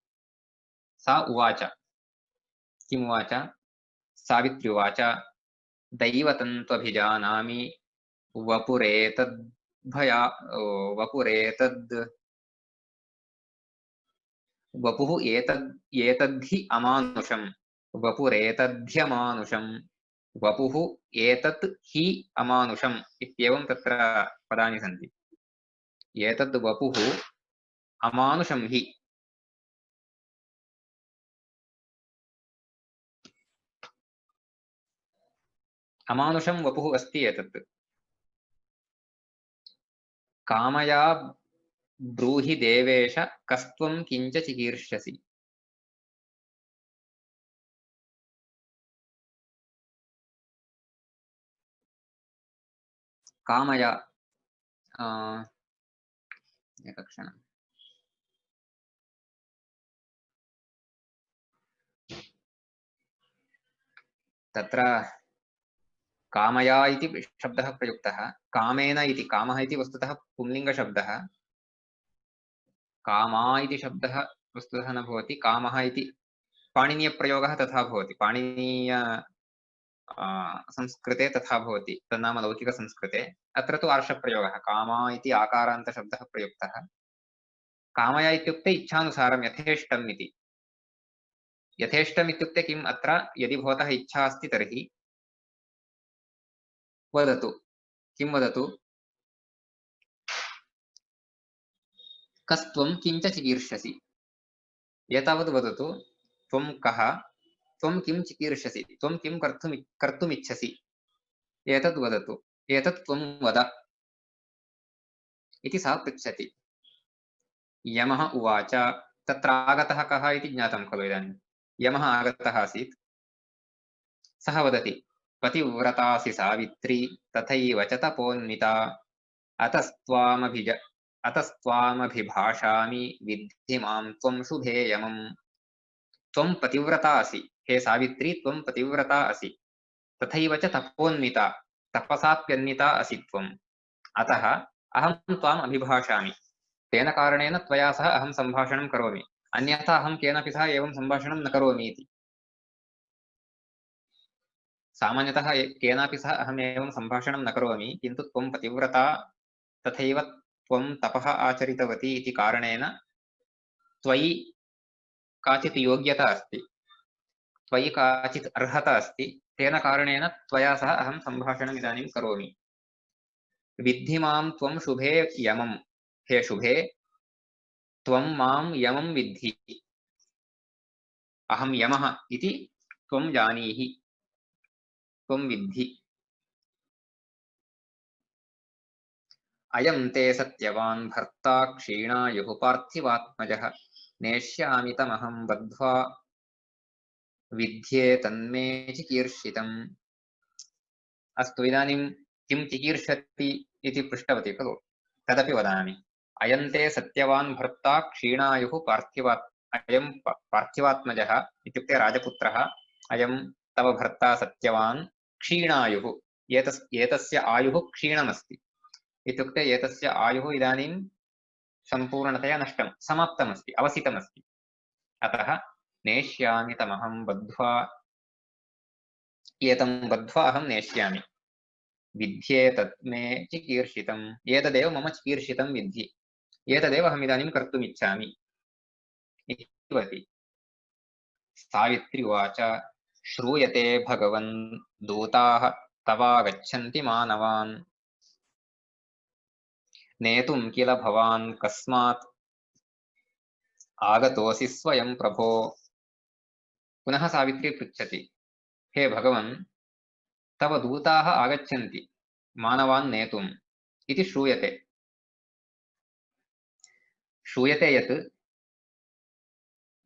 सा उवाच। किम् उवाच? सावित्री उवाच दैवतं त्वभिजानामि वपुः एतद्धि अमानुषम्। वपुरेतद्ध्यमानुषम्। वपुः एतत् हि अमानुषम् इत्येवं तत्र पदानि सन्ति। एतद् वपुः अमानुषं हि। अमानुषं वपुः अस्ति एतत्। कामया ब्रूहि देवेश कस्त्वं किञ्च चिकीर्षसि। कामया एकक्षणम्। तत्र कामया इति शब्दः प्रयुक्तः। कामेन इति, कामः इति वस्तुतः पुंलिङ्गशब्दः। कामा इति शब्दः वस्तुतः न भवति। कामः इति पाणिनीयप्रयोगः तथा भवति। पाणिनीय संस्कृते तथा भवति, तन्नाम लौकिकसंस्कृते। अत्र तु आर्षप्रयोगः। कामा इति आकारान्तशब्दः प्रयुक्तः। कामया इत्युक्ते इच्छानुसारं, यथेष्टम् इति। यथेष्टम् इत्युक्ते किम्? अत्र यदि भवतः इच्छा अस्ति तर्हि वदतु। किं वदतु? कस्त्वं किञ्च चिकीर्षसि। एतावत् वदतु। त्वं कः? त्वं किं चिकीर्षसि? त्वं किं कर्तुमिच्छसि? एतद् वदतु। एतत् त्वं वद इति सः पृच्छति। यमः उवाच। तत्र आगतः कः इति ज्ञातं खलु इदानीं। यमः आगतः आसीत्। सः वदति पतिव्रतासि सावित्री तथैव च तपोन्विता अतस्त्वामभिभाषामि विद्धि मां त्वं शुभे यमम्। त्वं पतिव्रता असि, हे सावित्री त्वं पतिव्रता असि। तथैव च तपोन्विता, तपसाप्यन्विता असि त्वम्। अतः अहं त्वाम् अभिभाषामि। तेन कारणेन त्वया सह अहं सम्भाषणं करोमि, अन्यथा अहं केनापि सह एवं सम्भाषणं न करोमि इति। सामान्यतः केनापि सह अहम् एवं सम्भाषणं न करोमि, किन्तु त्वं पतिव्रता तथैव त्वं तपः आचरितवती इति कारणेन त्वयि काचित् योग्यता अस्ति, त्वयि काचित् अर्हता अस्ति। तेन कारणेन त्वया सह अहं सम्भाषणम् इदानीं करोमि। विद्धि मां त्वं शुभे यमम्। हे शुभे, त्वं मां यमं विद्धि। अहं यमः इति त्वं जानीहि, त्वं विद्धि। अयं ते सत्यवान् भर्ता क्षीणायुः पार्थिवात्मजः नेष्यामि तमहं बद्ध्वा विद्ये तन्मे चिकीर्षितम्। अस्तु, इदानीं किं चिकीर्षति इति पृष्टवती खलु, तदपि वदामि। अयं ते सत्यवान् भर्ता क्षीणायुः अयं पार्थिवात्मजः इत्युक्ते राजपुत्रः, अयं तव भर्ता सत्यवान् क्षीणायुः, एतस्य आयुः क्षीणमस्ति, इत्युक्ते एतस्य आयुः इदानीं सम्पूर्णतया नष्टं, समाप्तमस्ति, अवसितमस्ति। अतः नेष्यामि तमहं बद्ध्वा, एतं बद्ध्वा अहं नेष्यामि। विद्ये तत् मे चिकीर्षितम्, एतदेव मम चिकीर्षितं विद्धि, एतदेव अहम् इदानीं कर्तुम् इच्छामि इति वदति। सावित्री उवाच श्रूयते भगवन् दूताः तवागच्छन्ति मानवान् नेतुं किल भवान् कस्मात् आगतोऽसि स्वयं प्रभो। पुनः सावित्री पृच्छति, हे भगवन्, तव दूताः आगच्छन्ति मानवान् नेतुम् इति श्रूयते। श्रूयते यत्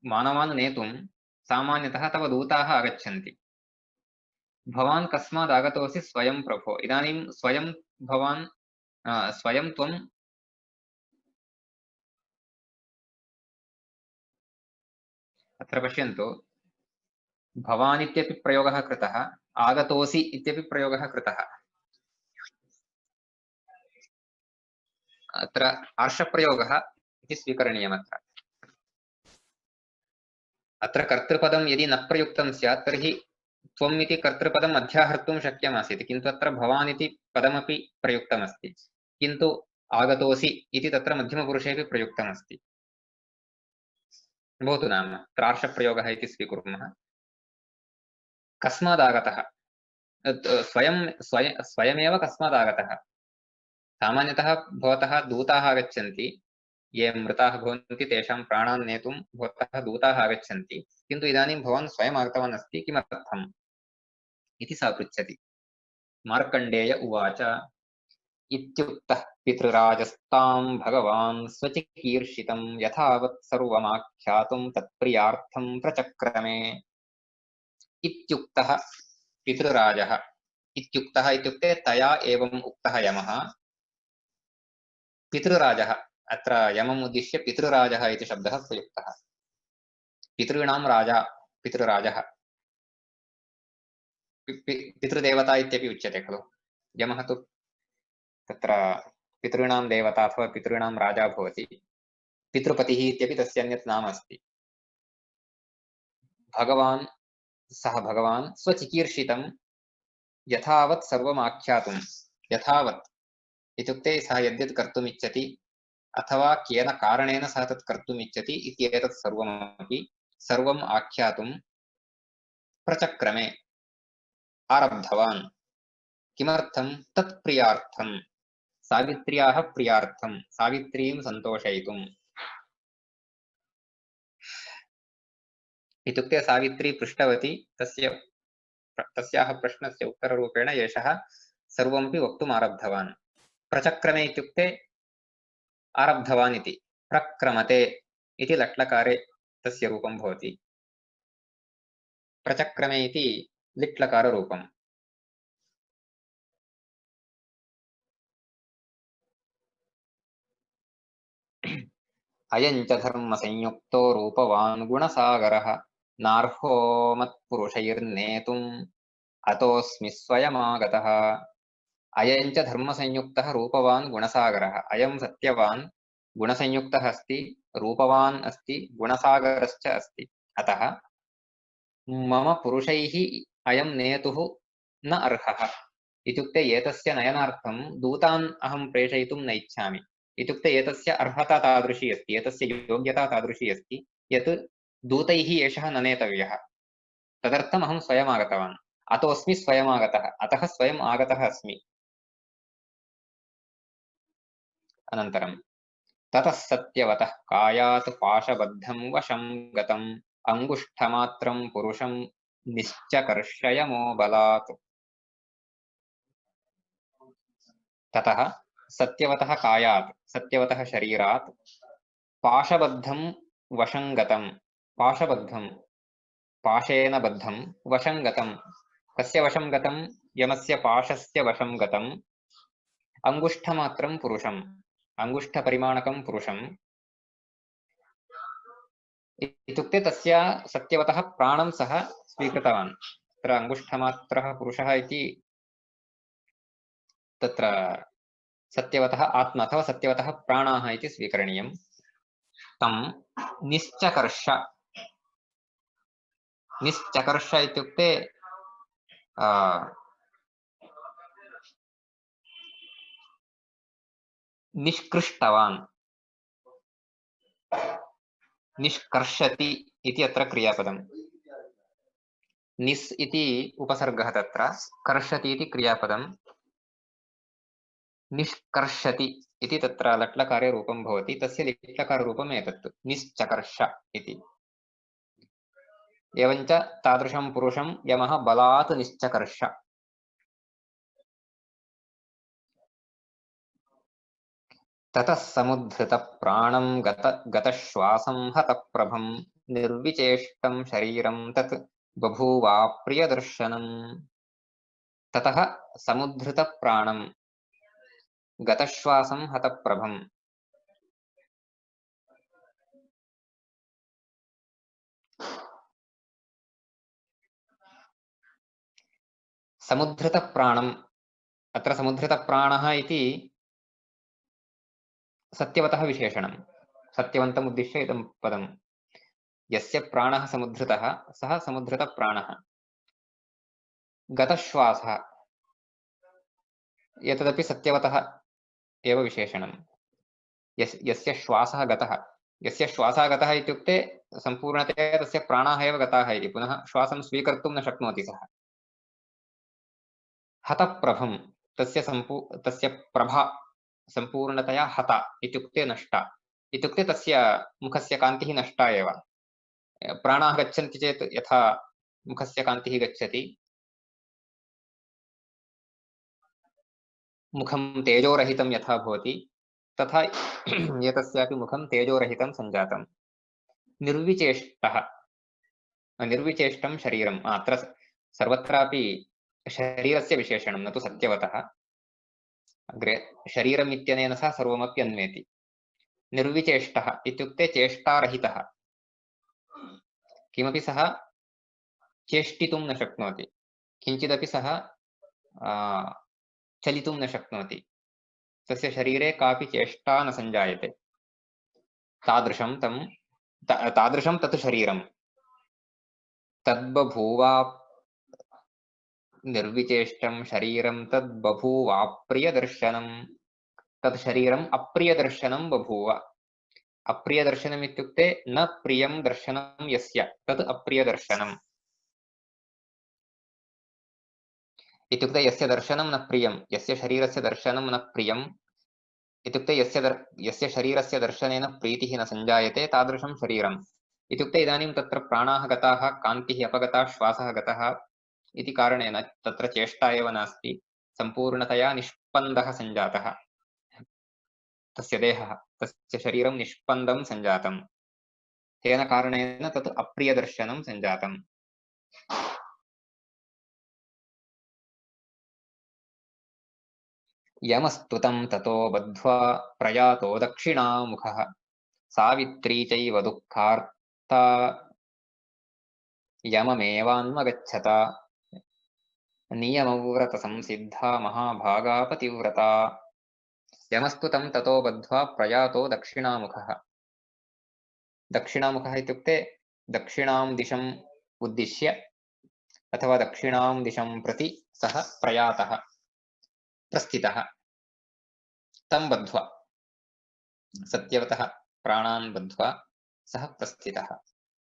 मानवान् नेतुं सामान्यतः तव दूताः आगच्छन्ति, भवान् कस्मात् आगतोऽसि स्वयं प्रभो। इदानीं स्वयं भवान् स्वयं त्वं अत्र पश्यन्तु, भवान् इत्यपि प्रयोगः कृतः, आगतोऽसि इत्यपि प्रयोगः कृतः। अत्र आर्षप्रयोगः इति स्वीकरणीयमत्र। अत्र कर्तृपदं यदि न प्रयुक्तं स्यात् तर्हि त्वम् इति कर्तृपदम् अध्याहर्तुं शक्यमासीत्, किन्तु अत्र भवान् इति पदमपि प्रयुक्तमस्ति, किन्तु आगतोऽसि इति तत्र मध्यमपुरुषेपि प्रयुक्तमस्ति। भवतु नाम त्रार्षप्रयोगः इति स्वीकुर्मः। कस्मादागतः, स्वयमेव कस्मादागतः। सामान्यतः भवतः दूताः आगच्छन्ति, ये मृताः भवन्ति तेषां प्राणान् नेतुं भवतः दूताः आगच्छन्ति, किन्तु इदानीं भवान् स्वयम् आगतवान् अस्ति, किमर्थम् इति सा पृच्छति। मार्कण्डेय उवाच इत्युक्तः पितृराजस्तां भगवान् स्वचिकीर्षितं यथावत् सर्वमाख्यातुं तत्प्रियार्थं प्रचक्रमे। इत्युक्तः पितृराजः, इत्युक्तः इत्युक्ते तया एवम् उक्तः यमः। पितृराजः, अत्र यमम् उद्दिश्य पितृराजः इति शब्दः प्रयुक्तः। पितॄणां राजा पितृराजः, पितृदेवता इत्यपि उच्यते खलु। यमः तु तत्र पितॄणां देवता अथवा पितॄणां राजा भवति। पितृपतिः इत्यपि तस्य अन्यत् नाम अस्ति। भगवान्, सः भगवान् स्वचिकीर्षितं यथावत् सर्वम् आख्यातुं, यथावत् इत्युक्ते सः यद्यत् कर्तुम् इच्छति अथवा केन कारणेन सः तत् कर्तुम् इच्छति इत्येतत् सर्वमपि सर्वम् आख्यातुं प्रचक्रमे, आरब्धवान्। किमर्थं? तत्प्रियार्थं, सावित्र्याः प्रियार्थं, सावित्रीं सन्तोषयितुम्। इत्युक्ते सावित्री पृष्टवती, तस्याः प्रश्नस्य उत्तररूपेण एषः सर्वमपि वक्तुम् आरब्धवान्। प्रचक्रमे इत्युक्ते आरब्धवान् इति, प्रक्रमते इति लट्लकारे तस्य रूपं भवति, प्रचक्रमे इति लिट्लकाररूपम्। अयं च धर्मसंयुक्तो रूपवान् गुणसागरः नार्हो मत्पुरुषैर्नेतुम् अतोऽस्मि स्वयमागतः। अयं च धर्मसंयुक्तः रूपवान् गुणसागरः, अयं सत्यवान् गुणसंयुक्तः अस्ति, रूपवान् अस्ति, गुणसागरश्च अस्ति। अतः मम पुरुषैः अयं नेतुः न अर्हः। इत्युक्ते एतस्य नयनार्थं दूतान् अहं प्रेषयितुं न इच्छामि। इत्युक्ते एतस्य अर्हता तादृशी अस्ति, एतस्य योग्यता तादृशी अस्ति यत् दूतैः एषः न नेतव्यः। तदर्थम् अहं स्वयम् आगतवान्। अतोऽस्मि स्वयमागतः, अतः स्वयम् आगतः अस्मि। अनन्तरं ततः सत्यवतः कायात् पाशबद्धं वशं गतम् अङ्गुष्ठमात्रं पुरुषं निश्चकर्षय मो बलात्। ततः सत्यवतः कायात् सत्यवतः शरीरात् पाशबद्धं वशंगतं पाशबद्धं पाशेन बद्धं वशंगतं कस्य वशं गतं यमस्य पाशस्य वशं गतं अंगुष्ठमात्रं पुरुषम् अंगुष्ठपरिमाणकं पुरुषम् इत्युक्ते तस्य सत्यवतः प्राणं सः स्वीकृतवान्। तत्र अंगुष्ठमात्रः पुरुषः इति तत्र सत्यवतः आत्मा अथवा सत्यवतः प्राणाः इति स्वीकरणीयम्। तं निश्चकर्ष निश्चकर्ष इत्युक्ते निष्कृष्टवान् निष्कर्षति इति अत्र क्रियापदम्। निस् इति उपसर्गः तत्र कर्षति इति क्रियापदम् निष्कर्षति इति तत्र लट्लकारे रूपं भवति तस्य लिट्लकाररूपम् एतत् निश्चकर्ष इति। एवञ्च तादृशं पुरुषं यमः बलात् निश्चकर्ष। ततः समुद्धृतप्राणं गतश्वासं हतप्रभं निर्विचेष्टं शरीरं तत् बभूवाप्रियदर्शनम्। ततः समुद्धृतप्राणं गतश्वासं हतप्रभं समुद्धृतप्राणम् अत्र समुद्धृतप्राणः इति सत्यवतः विशेषणं सत्यवन्तम् उद्दिश्य इदं पदम्। यस्य प्राणः समुद्धृतः सः समुद्धृतप्राणः। गतश्वासः एतदपि सत्यवतः एव विशेषणं। यस्य श्वासः गतः यस्य श्वासः गतः इत्युक्ते सम्पूर्णतया तस्य प्राणाः एव गताः इति पुनः श्वासं स्वीकर्तुं न शक्नोति सः। हतप्रभं तस्य प्रभा सम्पूर्णतया हता इत्युक्ते नष्टा इत्युक्ते तस्य मुखस्य कान्तिः नष्टा एव। प्राणाः गच्छन्ति चेत् यथा मुखस्य कान्तिः गच्छति मुखं तेजोरहितं यथा भवति तथा एतस्यापि मुखं तेजोरहितं सञ्जातं। निर्विचेष्टः निर्विचेष्टं शरीरम् अत्र सर्वत्रापि शरीरस्य विशेषणं न तु सत्यवतः। अग्रे शरीरम् इत्यनेन सह सर्वमपि अन्वेति। निर्विचेष्टः इत्युक्ते चेष्टारहितः किमपि सः चेष्टितुं न शक्नोति किञ्चिदपि सः चलितुं न शक्नोति तस्य शरीरे कापि चेष्टा न सञ्जायते। तादृशं तत् शरीरं तद्बभूवा निर्विचेष्टं शरीरं तद्बभूवाप्रियदर्शनं तत् शरीरम् अप्रियदर्शनं बभूव। अप्रियदर्शनम् इत्युक्ते न प्रियं दर्शनं यस्य तत् अप्रियदर्शनम् इत्युक्ते यस्य दर्शनं न प्रियं यस्य शरीरस्य दर्शनं न प्रियम् इत्युक्ते यस्य शरीरस्य दर्शनेन प्रीतिः न सञ्जायते तादृशं शरीरम् इत्युक्ते इदानीं तत्र प्राणाः गताः कान्तिः अपगता श्वासः गतः इति कारणेन तत्र चेष्टा एव नास्ति सम्पूर्णतया निष्पन्दः सञ्जातः तस्य देहः तस्य शरीरं निष्पन्दं सञ्जातं तेन कारणेन तत् अप्रियदर्शनं सञ्जातम्। यमस्तुतं ततो बद्ध्वा प्रयातो दक्षिणामुखः सावित्री चैव दुःखार्ता यममेवान्वगच्छत नियमव्रतसंसिद्धा महाभागा पतिव्रता। यमस्तुतं ततो बद्ध्वा प्रयातो दक्षिणामुखः। दक्षिणामुखः इत्युक्ते दक्षिणां दिशम् उद्दिश्य अथवा दक्षिणां दिशं प्रति सः प्रयातः प्रस्थितः तं बद्ध्वा सत्यवतः प्राणान् बद्ध्वा सः प्रस्थितः।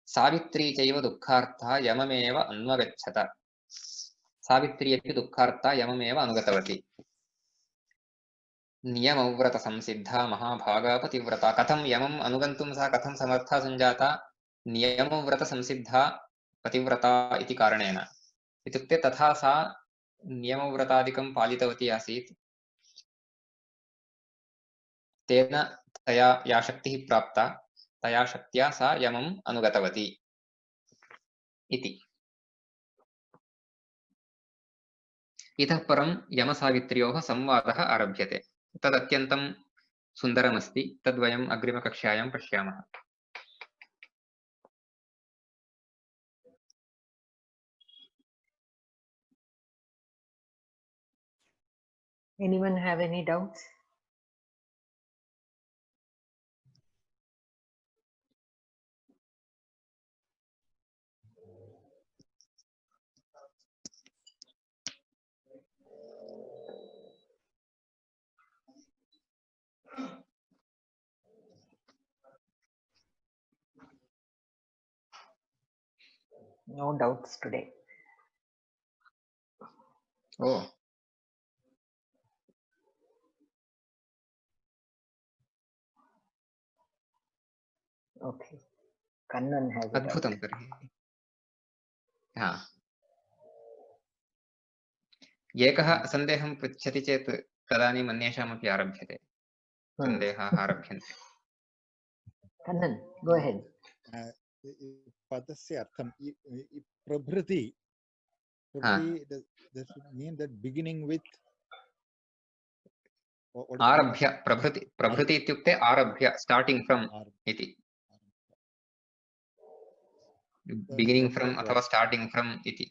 सावित्री चैव दुःखार्था यममेव अन्वगच्छत। सावित्री अपि दुःखार्था यममेव अनुगतवती। नियमव्रतसंसिद्धा महाभागा पतिव्रता कथं यमम् अनुगन्तुं सा कथं समर्था सञ्जाता नियमव्रतसंसिद्धा पतिव्रता इति कारणेन इत्युक्ते तथा सा नियमव्रतादिकं पालितवती आसीत् तेन तया या शक्तिः प्राप्ता तया शक्त्या सा यमम् अनुगतवती इति। इतः परं यमसावित्र्योः संवादः आरभ्यते। तदत्यन्तं सुन्दरमस्ति। तद्वयम् अग्रिमकक्षायां पश्यामः। Anyone have any doubts? No doubts today. Oh. Okay. Kannan has a doubt. अद्भुतं तर्हि। हा। एकः सन्देहं पृच्छति चेत् तदानीम् अन्येषामपि आरभ्यते। सन्देहाः आरभ्यन्ते। Kannan, go ahead. पदस्य अर्थं प्रभृति does it mean that beginning with आरभ्य प्रभृति इत्युक्ते आरभ्य स्टार्टिंग फ्रॉम इति बिगिनिंग फ्रॉम अथवा स्टार्टिंग फ्रॉम इति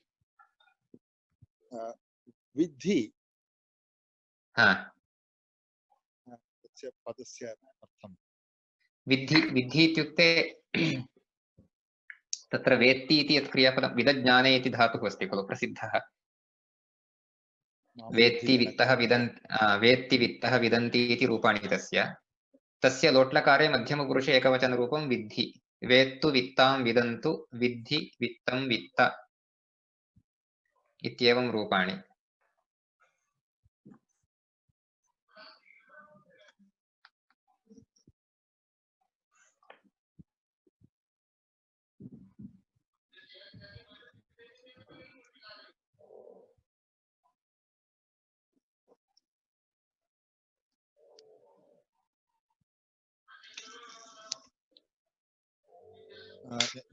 विद्धि पदस्य अर्थं विद्धि विद्धि इत्युक्ते तत्र वेत्ति इति यत् क्रियापदं विदज्ञाने इति धातुः अस्ति खलु प्रसिद्धः वेत्ति वित्तः विदन्ति इति रूपाणि तस्य लोट्लकारे मध्यमपुरुषे एकवचनरूपं विद्धि वेत्तु वित्तां विदन्तु विद्धि वित्तं वित्त इत्येवं रूपाणि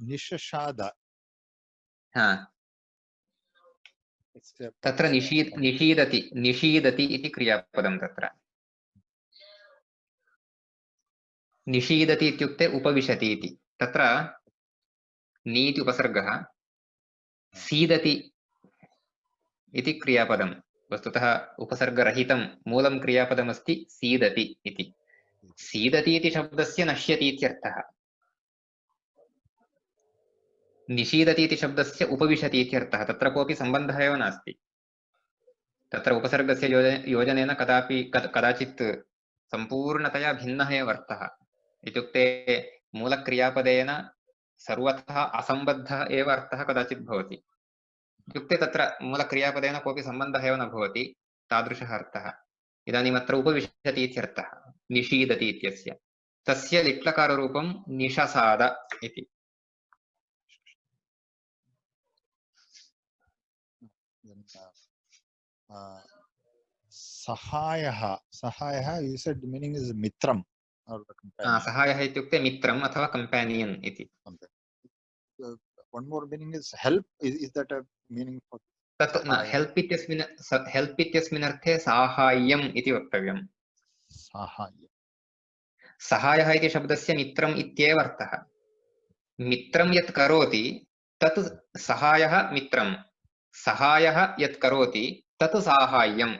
निषशाद तत्र निषीदति इति क्रियापदं तत्र निषीदति इत्युक्ते उपविशति इति तत्र नीति उपसर्गः सीदति इति क्रियापदं वस्तुतः उपसर्गरहितं मूलं क्रियापदमस्ति सीदति इति सीदति इति शब्दस्य नश्यति इत्यर्थः निषीदति इति शब्दस्य उपविशति इत्यर्थः तत्र कोऽपि सम्बन्धः एव नास्ति तत्र उपसर्गस्य योजनेन कदाचित् सम्पूर्णतया भिन्नः एव अर्थः इत्युक्ते मूलक्रियापदेन सर्वथा असम्बद्धः एव अर्थः कदाचित् भवति इत्युक्ते तत्र मूलक्रियापदेन कोऽपि सम्बन्धः एव न भवति तादृशः अर्थः इदानीम् अत्र उपविशति इत्यर्थः निषीदति इत्यस्य तस्य लिट्लकाररूपं निषसाद इति सहायः you said meaning is mitram or the companion सहायः इत्युक्ते मित्रम् अथवा कंपेनियन इति one more meaning is help is that a meaning for तत् न हेल्प इत्यस्मिन् अर्थे साहाय्यम् इति वक्तव्यम् सहायः इति शब्दस्य मित्रम् इत्येव अर्थः मित्रं यत् करोति तत् सहायः मित्रं सहायः यत् करोति तत् साहाय्यम्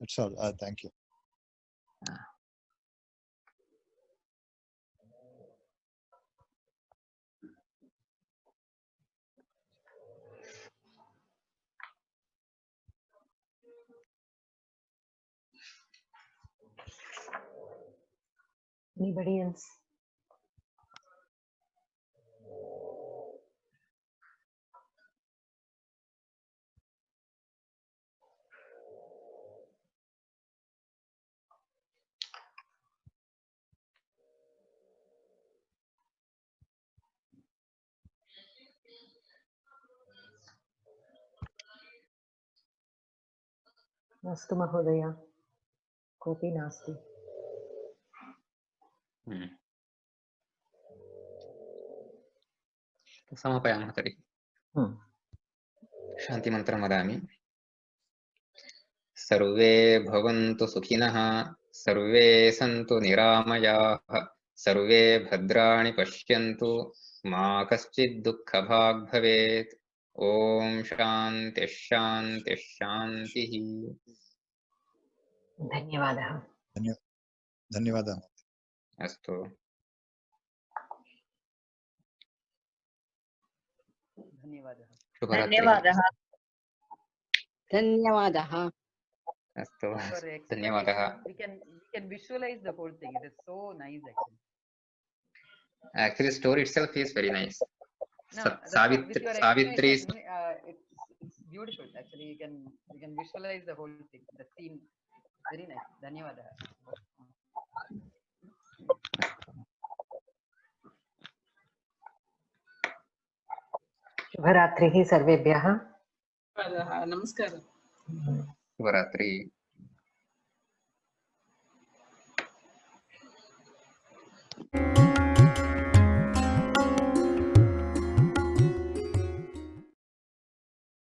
That's all. Thank you. Anybody else? अस्तु महोदय, कोऽपि नास्ति। समापयामः तर्हि। शान्तिमन्त्रं वदामि। सर्वे भवन्तु सुखिनः, सर्वे सन्तु निरामयाः, सर्वे भद्राणि पश्यन्तु, मा कश्चित् दुःखभाग् भवेत्। ॐ शान्तिः शान्तिः शान्तिः। धन्यवादः। धन्यवादः। अस्तु। धन्यवादः। शुभरात्रिः। धन्यवादः। अस्तु, For धन्यवादः। explaining, we can visualize the whole thing. It is so nice actually. Actually, story itself is very nice. No, with Savitri, your Savitri, explanation, it's beautiful. Actually, you can visualize the whole thing, the scene. Very nice. Dhanyawada. शुभरात्रिः सर्वेभ्यः। नमस्कारः। शुभरात्रि।